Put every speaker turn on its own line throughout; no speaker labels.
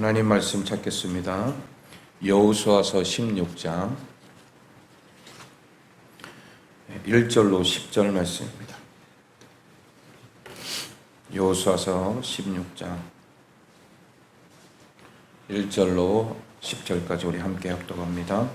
하나님 말씀 찾겠습니다. 여호수아서 16장 1절로 10절 말씀입니다. 여호수아서 16장 1절로 10절까지 우리 함께 합독합니다.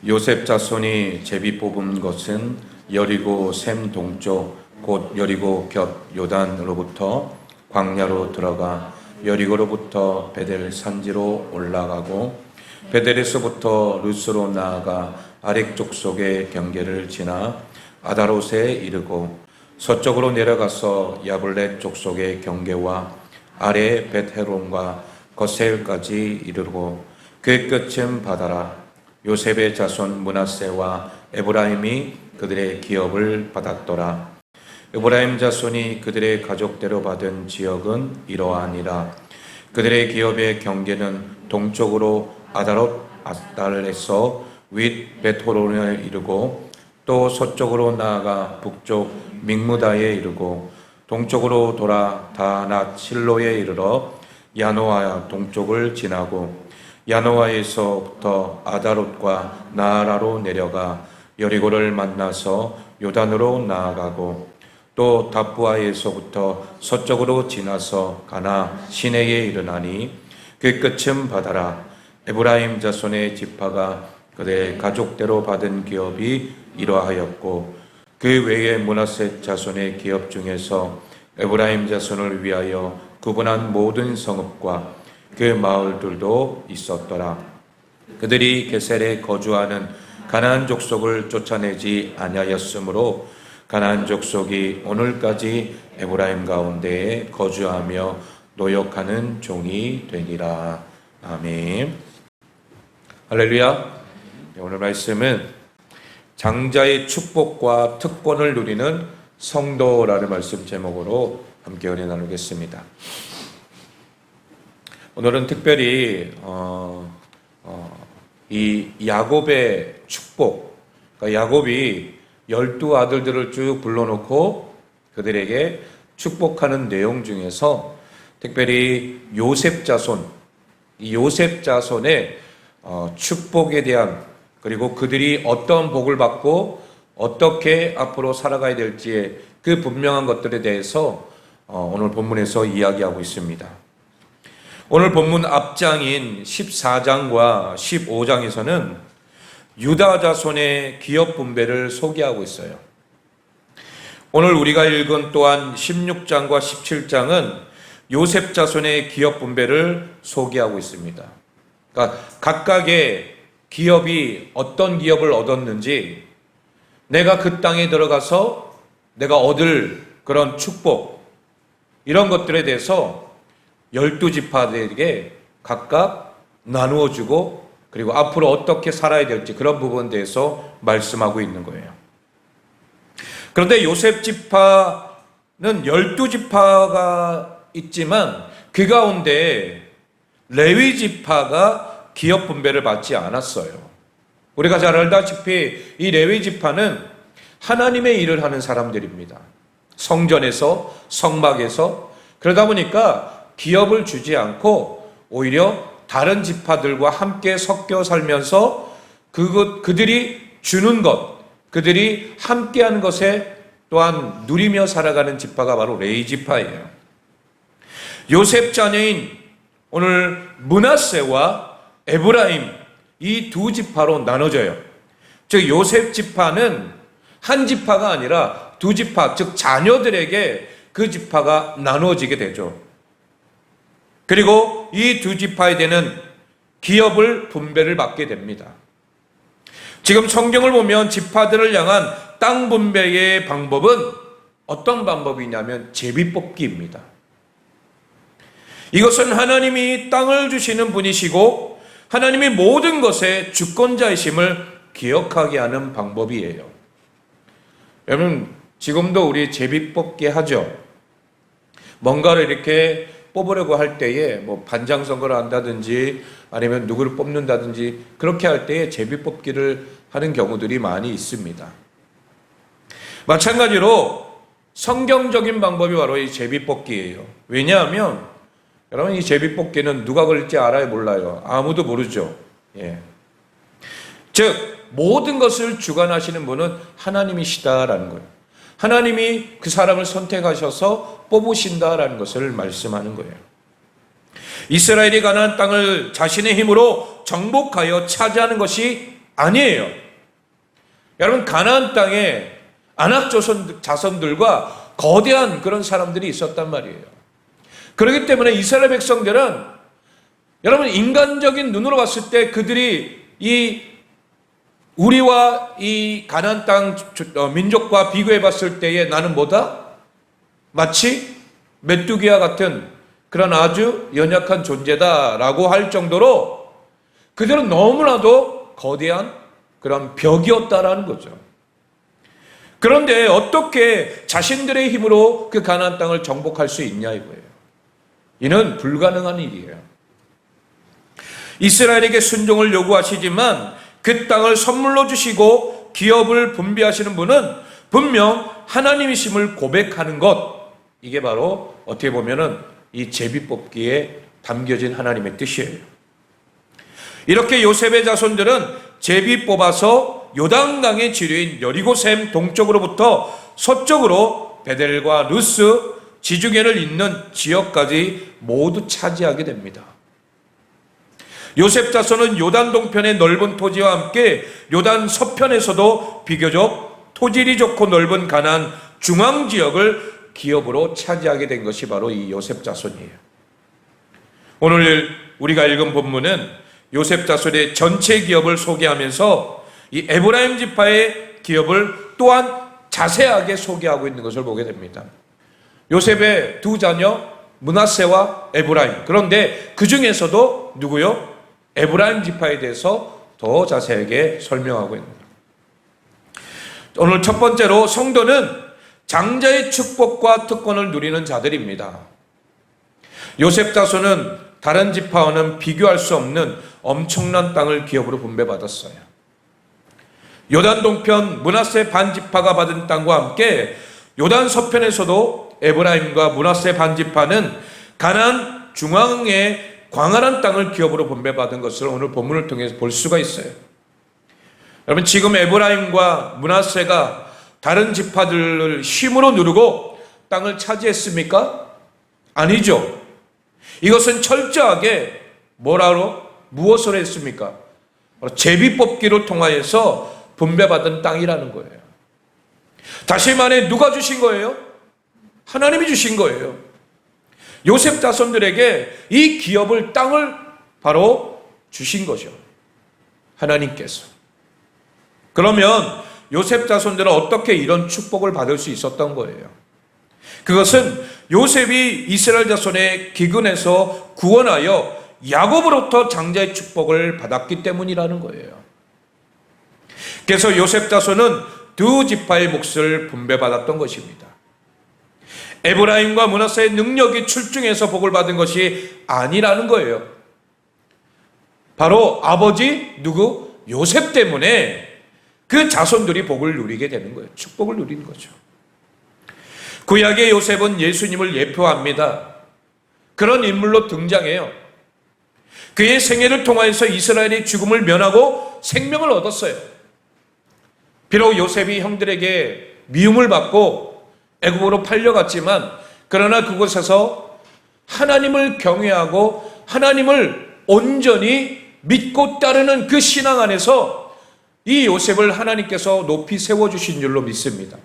요셉 자손이 제비 뽑은 것은 여리고 샘 동쪽 곧 여리고 곁 요단으로부터 광야로 들어가 여리고로부터 베델 산지로 올라가고 베델에서부터 루스로 나아가 아렉 족속의 경계를 지나 아다롯에 이르고 서쪽으로 내려가서 야블렛 족속의 경계와 아래 벳헤론과 거셀까지 이르고 그 끝은 바다라. 요셉의 자손 므낫세와 에브라임이 그들의 기업을 받았더라. 에브라임 자손이 그들의 가족대로 받은 지역은 이러하니라. 그들의 기업의 경계는 동쪽으로 아다롯 아달에서 윗 벳호론에 이르고 또 서쪽으로 나아가 북쪽 믹무다에 이르고 동쪽으로 돌아 다낫 실로에 이르러 야노아 동쪽을 지나고 야노아에서부터 아다롯과 나아라로 내려가 여리고를 만나서 요단으로 나아가고 또 답부아에서부터 서쪽으로 지나서 가나 시내에 이르나니 그 끝은 바다라. 에브라임 자손의 지파가 그들의 가족대로 받은 기업이 이러하였고 그 외에 므낫세 자손의 기업 중에서 에브라임 자손을 위하여 구분한 모든 성읍과 그 마을들도 있었더라. 그들이 게셀에 거주하는 가나안 족속을 쫓아내지 아니하였으므로 가나안 족속이 오늘까지 에브라임 가운데에 거주하며 노역하는 종이 되니라. 아멘. 할렐루야. 오늘 말씀은 장자의 축복과 특권을 누리는 성도라는 말씀 제목으로 함께 은혜 나누겠습니다. 오늘은 특별히 이 야곱의 축복, 그러니까 야곱이 12아들들을 쭉 불러놓고 그들에게 축복하는 내용 중에서 특별히 요셉 자손, 이 요셉 자손의 축복에 대한, 그리고 그들이 어떤 복을 받고 어떻게 앞으로 살아가야 될지의 그 분명한 것들에 대해서 오늘 본문에서 이야기하고 있습니다. 오늘 본문 앞장인 14장과 15장에서는 유다 자손의 기업 분배를 소개하고 있어요. 오늘 우리가 읽은 또한 16장과 17장은 요셉 자손의 기업 분배를 소개하고 있습니다. 그러니까 각각의 기업이 어떤 기업을 얻었는지, 내가 그 땅에 들어가서 내가 얻을 그런 축복, 이런 것들에 대해서 12지파들에게 각각 나누어 주고, 그리고 앞으로 어떻게 살아야 될지 그런 부분에 대해서 말씀하고 있는 거예요. 그런데 요셉 지파는 12지파가 있지만 그 가운데 레위 지파가 기업 분배를 받지 않았어요. 우리가 잘 알다시피 이 레위 지파는 하나님의 일을 하는 사람들입니다. 성전에서, 성막에서. 그러다 보니까 기업을 주지 않고 오히려 다른 지파들과 함께 섞여 살면서 그들이 주는 것, 그들이 함께하는 것에 또한 누리며 살아가는 지파가 바로 레위 지파예요. 요셉 자녀인 오늘 므낫세와 에브라임, 이 두 지파로 나눠져요. 즉 요셉 지파는 한 지파가 아니라 두 지파, 즉 자녀들에게 그 지파가 나누어지게 되죠. 그리고 이 두 지파에 대한 기업을 분배를 받게 됩니다. 지금 성경을 보면 지파들을 향한 땅 분배의 방법은 어떤 방법이냐면 제비뽑기입니다. 이것은 하나님이 땅을 주시는 분이시고 하나님이 모든 것의 주권자이심을 기억하게 하는 방법이에요. 여러분, 지금도 우리 제비뽑기 하죠. 뭔가를 이렇게 뽑으려고 할 때에 뭐 반장 선거를 한다든지 아니면 누구를 뽑는다든지 그렇게 할 때에 제비뽑기를 하는 경우들이 많이 있습니다. 마찬가지로 성경적인 방법이 바로 이 제비뽑기예요. 왜냐하면 여러분, 이 제비뽑기는 누가 그릴지 알아요, 몰라요? 아무도 모르죠. 예. 즉 모든 것을 주관하시는 분은 하나님이시다라는 거예요. 하나님이 그 사람을 선택하셔서 뽑으신다라는 것을 말씀하는 거예요. 이스라엘이 가나안 땅을 자신의 힘으로 정복하여 차지하는 것이 아니에요. 여러분, 가나안 땅에 아낙 자손들과 거대한 그런 사람들이 있었단 말이에요. 그렇기 때문에 이스라엘 백성들은, 여러분, 인간적인 눈으로 봤을 때 그들이 우리와 이 가나안 땅 민족과 비교해 봤을 때에 나는 뭐다? 마치 메뚜기와 같은 그런 아주 연약한 존재다라고 할 정도로 그들은 너무나도 거대한 그런 벽이었다라는 거죠. 그런데 어떻게 자신들의 힘으로 그 가나안 땅을 정복할 수 있냐 이거예요. 이는 불가능한 일이에요. 이스라엘에게 순종을 요구하시지만 그 땅을 선물로 주시고 기업을 분배하시는 분은 분명 하나님이심을 고백하는 것, 이게 바로 어떻게 보면은 이 제비뽑기에 담겨진 하나님의 뜻이에요. 이렇게 요셉의 자손들은 제비 뽑아서 요단강의 지류인 여리고샘 동쪽으로부터 서쪽으로 베델과 루스, 지중해를 잇는 지역까지 모두 차지하게 됩니다. 요셉 자손은 요단 동편의 넓은 토지와 함께 요단 서편에서도 비교적 토질이 좋고 넓은 가나안 중앙 지역을 기업으로 차지하게 된 것이 바로 이 요셉 자손이에요. 오늘 우리가 읽은 본문은 요셉 자손의 전체 기업을 소개하면서 이 에브라임 지파의 기업을 또한 자세하게 소개하고 있는 것을 보게 됩니다. 요셉의 두 자녀 므낫세와 에브라임, 그런데 그 중에서도 누구요? 에브라임 지파에 대해서 더 자세하게 설명하고 있습니다. 오늘 첫 번째로 성도는 장자의 축복과 특권을 누리는 자들입니다. 요셉 자손은 다른 지파와는 비교할 수 없는 엄청난 땅을 기업으로 분배받았어요. 요단 동편 므낫세 반지파가 받은 땅과 함께 요단 서편에서도 에브라임과 므낫세 반지파는 가나안 중앙의 광활한 땅을 기업으로 분배받은 것을 오늘 본문을 통해서 볼 수가 있어요. 여러분, 지금 에브라임과 므낫세가 다른 지파들을 힘으로 누르고 땅을 차지했습니까? 아니죠. 이것은 철저하게 무엇을 했습니까? 제비뽑기로 통하여서 분배받은 땅이라는 거예요. 다시 말해 누가 주신 거예요? 하나님이 주신 거예요. 요셉 자손들에게 이 기업을, 땅을 바로 주신 거죠. 하나님께서. 그러면 요셉 자손들은 어떻게 이런 축복을 받을 수 있었던 거예요? 그것은 요셉이 이스라엘 자손의 기근에서 구원하여 야곱으로부터 장자의 축복을 받았기 때문이라는 거예요. 그래서 요셉 자손은 두 지파의 몫을 분배받았던 것입니다. 에브라임과 므낫세의 능력이 출중해서 복을 받은 것이 아니라는 거예요. 바로 아버지 누구? 요셉 때문에 그 자손들이 복을 누리게 되는 거예요. 축복을 누리는 거죠. 구약의 요셉은 예수님을 예표합니다. 그런 인물로 등장해요. 그의 생애를 통하여서 이스라엘의 죽음을 면하고 생명을 얻었어요. 비록 요셉이 형들에게 미움을 받고 애굽으로 팔려갔지만, 그러나 그곳에서 하나님을 경외하고 하나님을 온전히 믿고 따르는 그 신앙 안에서 이 요셉을 하나님께서 높이 세워주신 줄로 믿습니다.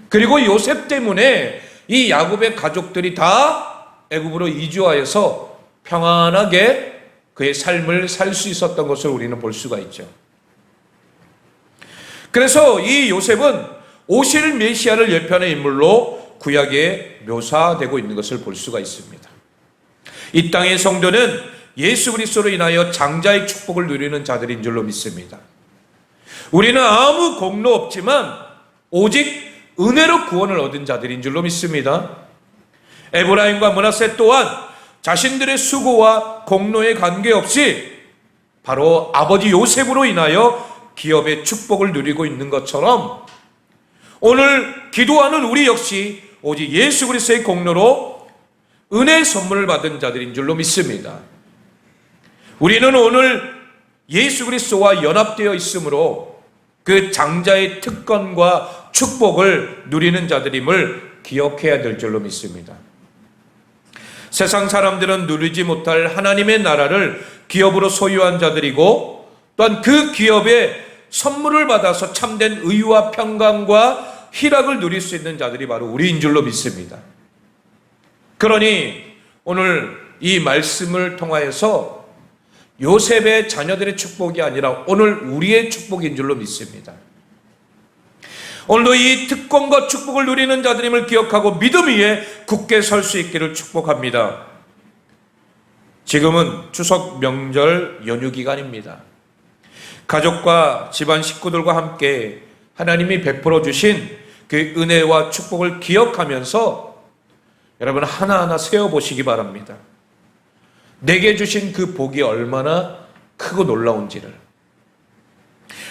그리고 요셉 때문에 이 야곱의 가족들이 다 애굽으로 이주하여서 평안하게 그의 삶을 살 수 있었던 것을 우리는 볼 수가 있죠. 그래서 이 요셉은 오실 메시아를 예표하는 인물로 구약에 묘사되고 있는 것을 볼 수가 있습니다. 이 땅의 성도는 예수 그리스도로 인하여 장자의 축복을 누리는 자들인 줄로 믿습니다. 우리는 아무 공로 없지만 오직 은혜로 구원을 얻은 자들인 줄로 믿습니다. 에브라임과 므낫세 또한 자신들의 수고와 공로에 관계없이 바로 아버지 요셉으로 인하여 기업의 축복을 누리고 있는 것처럼 오늘 기도하는 우리 역시 오직 예수 그리스도의 공로로 은혜의 선물을 받은 자들인 줄로 믿습니다. 우리는 오늘 예수 그리스도와 연합되어 있으므로 그 장자의 특권과 축복을 누리는 자들임을 기억해야 될 줄로 믿습니다. 세상 사람들은 누리지 못할 하나님의 나라를 기업으로 소유한 자들이고, 또한 그 기업에 선물을 받아서 참된 의와 평강과 희락을 누릴 수 있는 자들이 바로 우리인 줄로 믿습니다. 그러니 오늘 이 말씀을 통하여서 요셉의 자녀들의 축복이 아니라 오늘 우리의 축복인 줄로 믿습니다. 오늘도 이 특권과 축복을 누리는 자들임을 기억하고 믿음 위에 굳게 설 수 있기를 축복합니다. 지금은 추석 명절 연휴 기간입니다. 가족과 집안 식구들과 함께 하나님이 베풀어 주신 그 은혜와 축복을 기억하면서 여러분 하나하나 세어보시기 바랍니다. 내게 주신 그 복이 얼마나 크고 놀라운지를,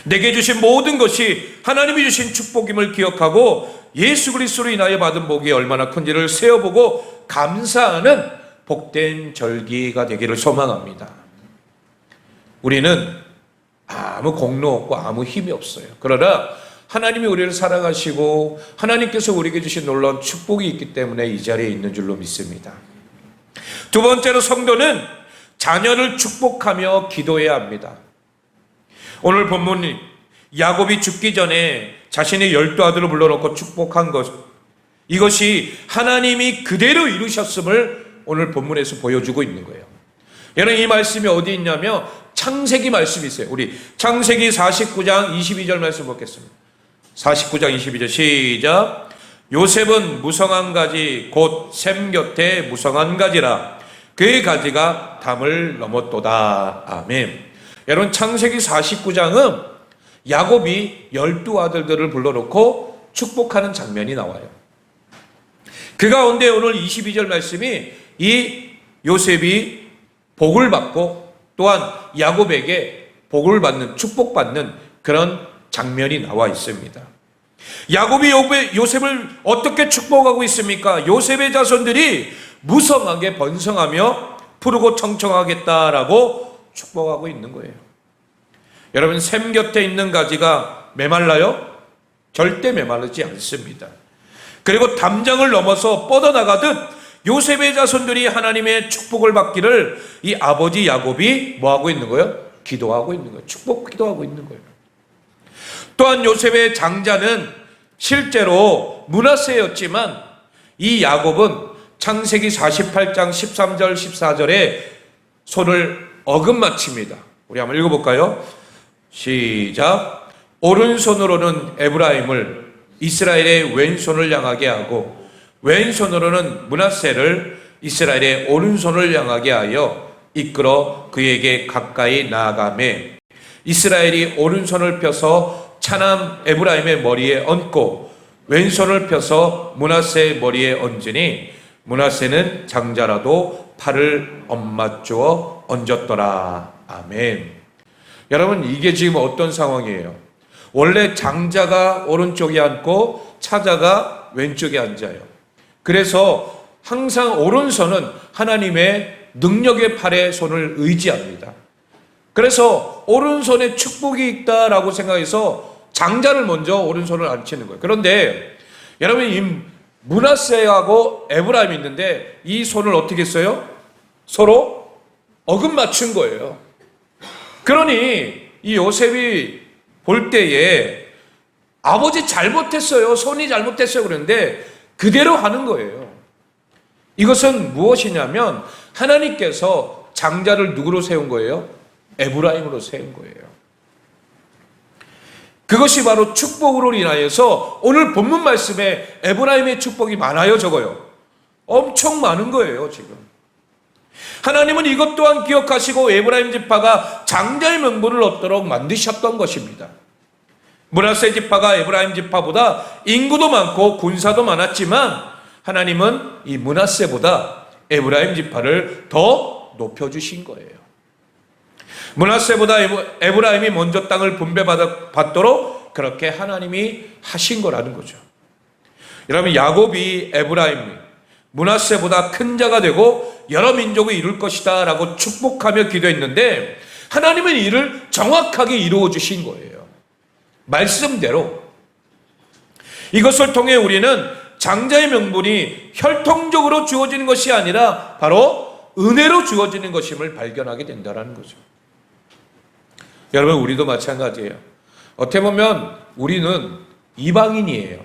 내게 주신 모든 것이 하나님이 주신 축복임을 기억하고 예수 그리스도로 인하여 받은 복이 얼마나 큰지를 세어보고 감사하는 복된 절기가 되기를 소망합니다. 우리는 아무 공로 없고 아무 힘이 없어요. 그러나 하나님이 우리를 사랑하시고 하나님께서 우리에게 주신 놀라운 축복이 있기 때문에 이 자리에 있는 줄로 믿습니다. 두 번째로 성도는 자녀를 축복하며 기도해야 합니다. 오늘 본문 야곱이 죽기 전에 자신의 12아들을 불러놓고 축복한 것, 이것이 하나님이 그대로 이루셨음을 오늘 본문에서 보여주고 있는 거예요. 여러분 이 말씀이 어디 있냐면 창세기 말씀이 있어요. 우리 창세기 49장 22절 말씀 보겠습니다. 49장 22절 시작. 요셉은 무성한 가지 곧 샘 곁에 무성한 가지라 그의 가지가 담을 넘었도다. 아멘. 여러분 창세기 49장은 야곱이 12아들들을 불러놓고 축복하는 장면이 나와요. 그 가운데 오늘 22절 말씀이 이 요셉이 복을 받고 또한 야곱에게 복을 받는, 축복받는 그런 장면이 나와 있습니다. 야곱이 요셉을 어떻게 축복하고 있습니까? 요셉의 자손들이 무성하게 번성하며 푸르고 청청하겠다라고 축복하고 있는 거예요. 여러분 샘 곁에 있는 가지가 메말라요? 절대 메마르지 않습니다. 그리고 담장을 넘어서 뻗어나가듯 요셉의 자손들이 하나님의 축복을 받기를 이 아버지 야곱이 뭐하고 있는 거예요? 기도하고 있는 거예요. 축복 기도하고 있는 거예요. 또한 요셉의 장자는 실제로 므낫세였지만 이 야곱은 창세기 48장 13절 14절에 손을 어긋맞춥니다. 우리 한번 읽어볼까요? 시작. 오른손으로는 에브라임을 이스라엘의 왼손을 향하게 하고 왼손으로는 므낫세를 이스라엘의 오른손을 향하게 하여 이끌어 그에게 가까이 나아가매 이스라엘이 오른손을 펴서 차남 에브라임의 머리에 얹고 왼손을 펴서 므낫세의 머리에 얹으니 므낫세는 장자라도 팔을 엇맞추어 얹었더라. 아멘. 여러분 이게 지금 어떤 상황이에요? 원래 장자가 오른쪽에 앉고 차자가 왼쪽에 앉아요. 그래서 항상 오른손은 하나님의 능력의 팔에 손을 의지합니다. 그래서 오른손에 축복이 있다라고 생각해서 장자를 먼저 오른손을 앉히는 거예요. 그런데 여러분 이 므낫세하고 에브라임이 있는데 이 손을 어떻게 써요? 서로 어긋맞춘 거예요. 그러니 이 요셉이 볼 때에 아버지 잘못했어요. 손이 잘못했어요. 그런데 그대로 하는 거예요. 이것은 무엇이냐면 하나님께서 장자를 누구로 세운 거예요? 에브라임으로 세운 거예요. 그것이 바로 축복으로 인하여서 오늘 본문 말씀에 에브라임의 축복이 많아요, 적어요? 엄청 많은 거예요, 지금. 하나님은 이것 또한 기억하시고 에브라임 지파가 장자의 명분을 얻도록 만드셨던 것입니다. 므낫세 지파가 에브라임 지파보다 인구도 많고 군사도 많았지만 하나님은 이 므낫세보다 에브라임 지파를 더 높여주신 거예요. 므낫세보다 에브라임이 먼저 땅을 분배받도록 그렇게 하나님이 하신 거라는 거죠. 여러분 야곱이 에브라임 므낫세보다 큰 자가 되고 여러 민족을 이룰 것이다 라고 축복하며 기도했는데 하나님은 이를 정확하게 이루어 주신 거예요. 말씀대로. 이것을 통해 우리는 장자의 명분이 혈통적으로 주어지는 것이 아니라 바로 은혜로 주어지는 것임을 발견하게 된다는 거죠. 여러분, 우리도 마찬가지예요. 어떻게 보면 우리는 이방인이에요.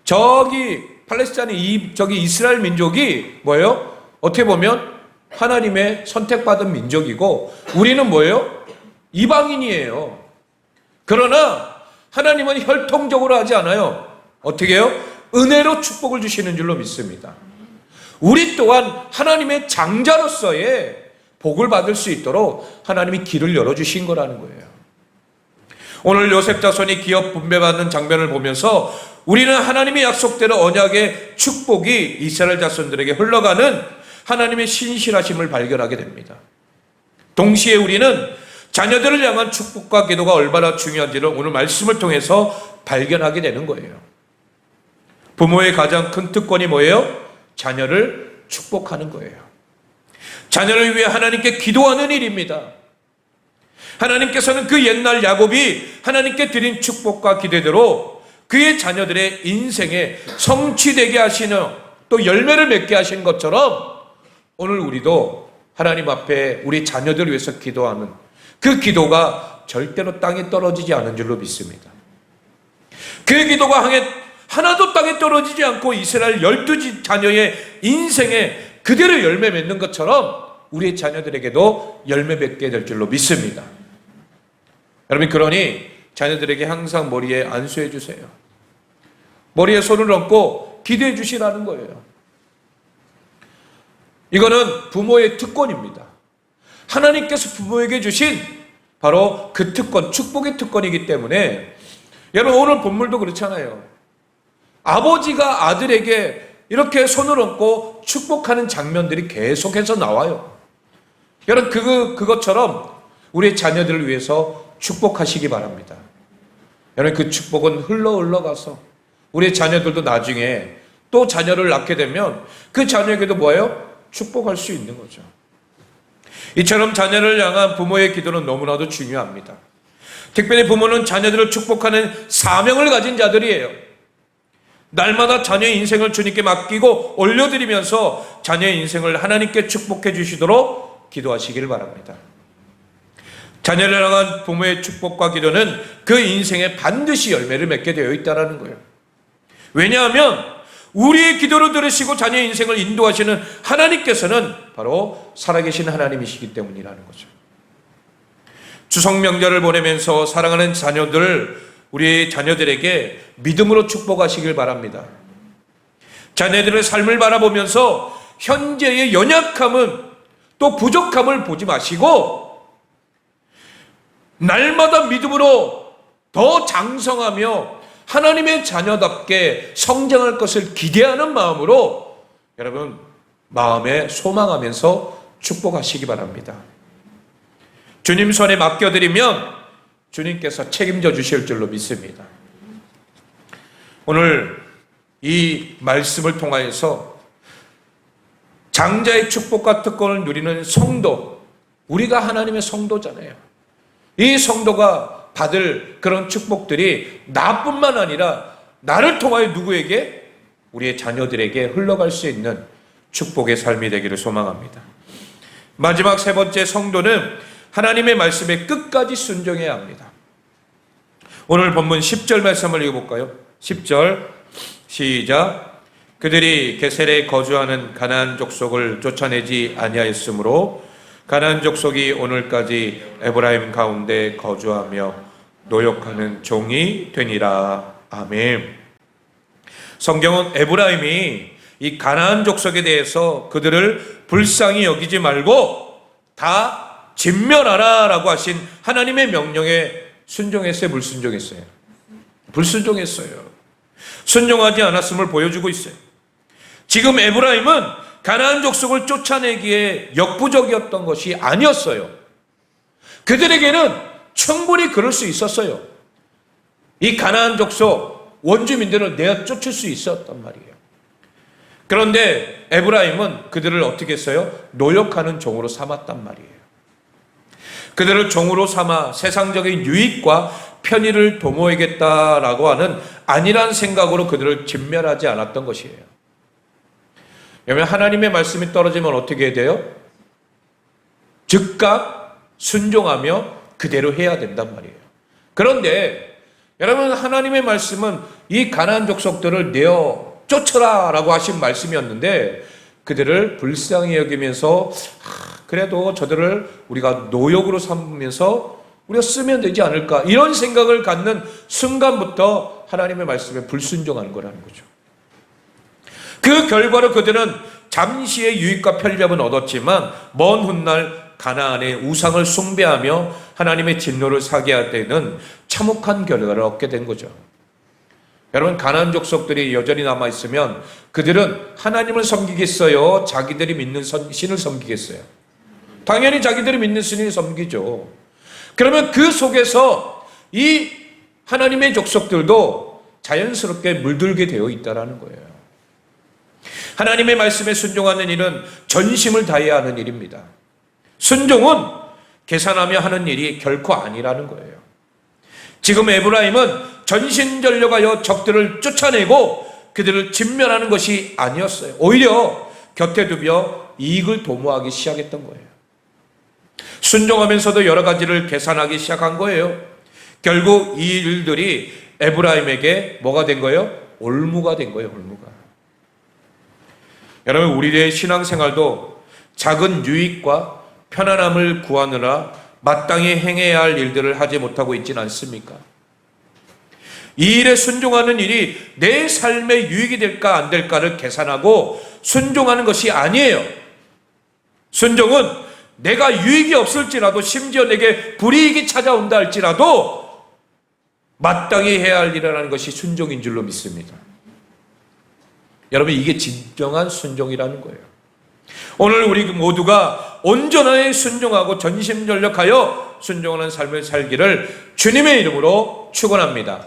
저기 팔레스타인, 저기 이스라엘 민족이 뭐예요? 어떻게 보면 하나님의 선택받은 민족이고 우리는 뭐예요? 이방인이에요. 그러나 하나님은 혈통적으로 하지 않아요. 어떻게 해요? 은혜로 축복을 주시는 줄로 믿습니다. 우리 또한 하나님의 장자로서의 복을 받을 수 있도록 하나님이 길을 열어주신 거라는 거예요. 오늘 요셉 자손이 기업 분배받는 장면을 보면서 우리는 하나님의 약속대로 언약의 축복이 이스라엘 자손들에게 흘러가는 하나님의 신실하심을 발견하게 됩니다. 동시에 우리는 자녀들을 향한 축복과 기도가 얼마나 중요한지를 오늘 말씀을 통해서 발견하게 되는 거예요. 부모의 가장 큰 특권이 뭐예요? 자녀를 축복하는 거예요. 자녀를 위해 하나님께 기도하는 일입니다. 하나님께서는 그 옛날 야곱이 하나님께 드린 축복과 기대대로 그의 자녀들의 인생에 성취되게 하시는, 또 열매를 맺게 하신 것처럼 오늘 우리도 하나님 앞에 우리 자녀들을 위해서 기도하는 그 기도가 절대로 땅에 떨어지지 않은 줄로 믿습니다. 그 기도가 하나도 땅에 떨어지지 않고 이스라엘 12 자녀의 인생에 그대로 열매 맺는 것처럼 우리의 자녀들에게도 열매 맺게 될 줄로 믿습니다. 여러분, 그러니 자녀들에게 항상 머리에 안수해 주세요. 머리에 손을 얹고 기도해 주시라는 거예요. 이거는 부모의 특권입니다. 하나님께서 부모에게 주신 바로 그 특권, 축복의 특권이기 때문에 여러분, 오늘 본문도 그렇잖아요. 아버지가 아들에게 이렇게 손을 얹고 축복하는 장면들이 계속해서 나와요. 여러분, 그것처럼 우리의 자녀들을 위해서 축복하시기 바랍니다. 여러분, 그 축복은 흘러가서 우리의 자녀들도 나중에 또 자녀를 낳게 되면 그 자녀에게도 뭐예요? 축복할 수 있는 거죠. 이처럼 자녀를 향한 부모의 기도는 너무나도 중요합니다. 특별히 부모는 자녀들을 축복하는 사명을 가진 자들이에요. 날마다 자녀의 인생을 주님께 맡기고 올려드리면서 자녀의 인생을 하나님께 축복해 주시도록 기도하시기를 바랍니다. 자녀를 향한 부모의 축복과 기도는 그 인생에 반드시 열매를 맺게 되어 있다는 거예요. 왜냐하면 우리의 기도를 들으시고 자녀의 인생을 인도하시는 하나님께서는 바로 살아계신 하나님이시기 때문이라는 거죠. 추석 명절을 보내면서 사랑하는 자녀들, 우리 자녀들에게 믿음으로 축복하시길 바랍니다. 자녀들의 삶을 바라보면서 현재의 연약함은 또 부족함을 보지 마시고 날마다 믿음으로 더 장성하며 하나님의 자녀답게 성장할 것을 기대하는 마음으로 여러분 마음에 소망하면서 축복하시기 바랍니다. 주님 손에 맡겨드리면 주님께서 책임져 주실 줄로 믿습니다. 오늘 이 말씀을 통하여서 장자의 축복과 특권을 누리는 성도, 우리가 하나님의 성도잖아요. 이 성도가 받을 그런 축복들이 나뿐만 아니라 나를 통하여 누구에게? 우리의 자녀들에게 흘러갈 수 있는 축복의 삶이 되기를 소망합니다. 마지막 세 번째, 성도는 하나님의 말씀에 끝까지 순종해야 합니다. 오늘 본문 10절 말씀을 읽어볼까요? 10절 시작. 그들이 게셀에 거주하는 가나안 족속을 쫓아내지 아니하였으므로 가나안 족속이 오늘까지 에브라임 가운데 거주하며 노역하는 종이 되니라. 아멘. 성경은 에브라임이 이 가나안 족속에 대해서 그들을 불쌍히 여기지 말고 다 진멸하라 라고 하신 하나님의 명령에 순종했어요? 불순종했어요? 불순종했어요. 순종하지 않았음을 보여주고 있어요. 지금 에브라임은 가나안 족속을 쫓아내기에 역부족이었던 것이 아니었어요. 그들에게는 충분히 그럴 수 있었어요. 이 가나안 족속 원주민들을 내쫓을 수 있었단 말이에요. 그런데 에브라임은 그들을 어떻게 했어요? 노역하는 종으로 삼았단 말이에요. 그들을 종으로 삼아 세상적인 유익과 편의를 도모하겠다라고 하는 안일한 생각으로 그들을 진멸하지 않았던 것이에요. 왜냐하면 하나님의 말씀이 떨어지면 어떻게 돼요? 즉각 순종하며 그대로 해야 된단 말이에요. 그런데 여러분, 하나님의 말씀은 이 가나안 족속들을 내어 쫓아라 라고 하신 말씀이었는데 그들을 불쌍히 여기면서 그래도 저들을 우리가 노역으로 삼으면서 우리가 쓰면 되지 않을까, 이런 생각을 갖는 순간부터 하나님의 말씀에 불순종하는 거라는 거죠. 그 결과로 그들은 잠시의 유익과 편리함은 얻었지만 먼 훗날 가나안의 우상을 숭배하며 하나님의 진노를 사게 할 때는 참혹한 결과를 얻게 된 거죠. 여러분, 가나안 족속들이 여전히 남아있으면 그들은 하나님을 섬기겠어요? 자기들이 믿는 신을 섬기겠어요? 당연히 자기들이 믿는 신을 섬기죠. 그러면 그 속에서 이 하나님의 족속들도 자연스럽게 물들게 되어 있다는 거예요. 하나님의 말씀에 순종하는 일은 전심을 다해야 하는 일입니다. 순종은 계산하며 하는 일이 결코 아니라는 거예요. 지금 에브라임은 전신전력하여 적들을 쫓아내고 그들을 진멸하는 것이 아니었어요. 오히려 곁에 두며 이익을 도모하기 시작했던 거예요. 순종하면서도 여러 가지를 계산하기 시작한 거예요. 결국 이 일들이 에브라임에게 뭐가 된 거예요? 올무가 된 거예요. 올무가. 여러분, 우리의 신앙생활도 작은 유익과 편안함을 구하느라 마땅히 행해야 할 일들을 하지 못하고 있지는 않습니까? 이 일에 순종하는 일이 내 삶에 유익이 될까 안 될까를 계산하고 순종하는 것이 아니에요. 순종은 내가 유익이 없을지라도, 심지어 내게 불이익이 찾아온다 할지라도 마땅히 해야 할 일이라는 것이 순종인 줄로 믿습니다. 여러분, 이게 진정한 순종이라는 거예요. 오늘 우리 모두가 온전하게 순종하고 전심전력하여 순종하는 삶을 살기를 주님의 이름으로 축원합니다.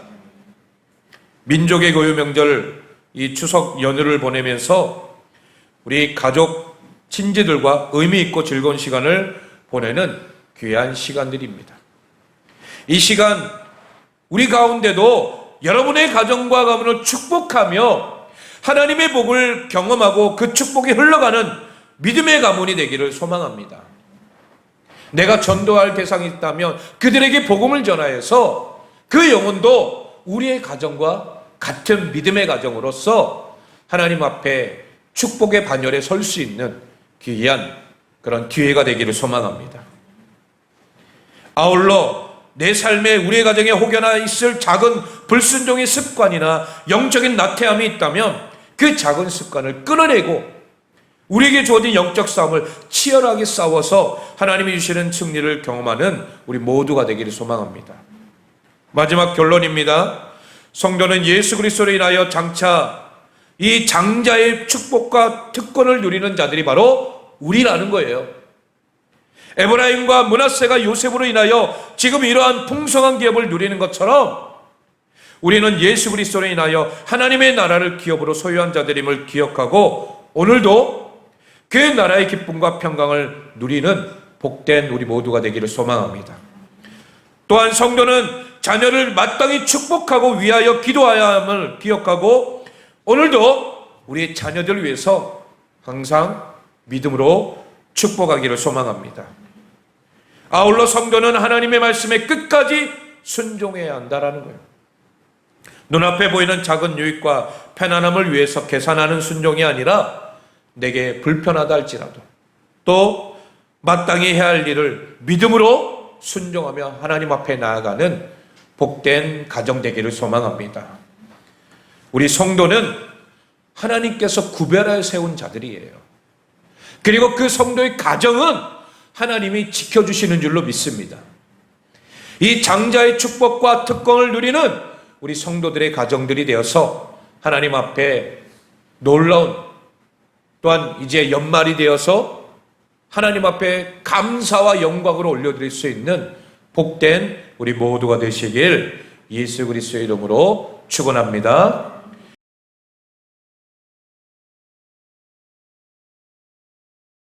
민족의 고유 명절, 이 추석 연휴를 보내면서 우리 가족, 친지들과 의미 있고 즐거운 시간을 보내는 귀한 시간들입니다. 이 시간 우리 가운데도 여러분의 가정과 가문을 축복하며 하나님의 복을 경험하고 그 축복이 흘러가는 믿음의 가문이 되기를 소망합니다. 내가 전도할 대상이 있다면 그들에게 복음을 전하여서 그 영혼도 우리의 가정과 같은 믿음의 가정으로서 하나님 앞에 축복의 반열에 설 수 있는 귀한 그런 기회가 되기를 소망합니다. 아울러 내 삶에 우리의 가정에 혹여나 있을 작은 불순종의 습관이나 영적인 나태함이 있다면 그 작은 습관을 끊어내고 우리에게 주어진 영적 싸움을 치열하게 싸워서 하나님이 주시는 승리를 경험하는 우리 모두가 되기를 소망합니다. 마지막 결론입니다. 성도는 예수 그리스도로 인하여 장차 이 장자의 축복과 특권을 누리는 자들이 바로 우리라는 거예요. 에브라임과 므낫세가 요셉으로 인하여 지금 이러한 풍성한 기업을 누리는 것처럼 우리는 예수 그리스도로 인하여 하나님의 나라를 기업으로 소유한 자들임을 기억하고 오늘도 그 나라의 기쁨과 평강을 누리는 복된 우리 모두가 되기를 소망합니다. 또한 성도는 자녀를 마땅히 축복하고 위하여 기도해야 함을 기억하고 오늘도 우리의 자녀들을 위해서 항상 믿음으로 축복하기를 소망합니다. 아울러 성도는 하나님의 말씀에 끝까지 순종해야 한다는 거예요. 눈앞에 보이는 작은 유익과 편안함을 위해서 계산하는 순종이 아니라 내게 불편하다 할지라도 또 마땅히 해야 할 일을 믿음으로 순종하며 하나님 앞에 나아가는 복된 가정 되기를 소망합니다. 우리 성도는 하나님께서 구별하여 세운 자들이에요. 그리고 그 성도의 가정은 하나님이 지켜주시는 줄로 믿습니다. 이 장자의 축복과 특권을 누리는 우리 성도들의 가정들이 되어서 하나님 앞에 놀라운, 또한 이제 연말이 되어서 하나님 앞에 감사와 영광으로 올려드릴 수 있는 복된 우리 모두가 되시길 예수 그리스도의 이름으로 축원합니다.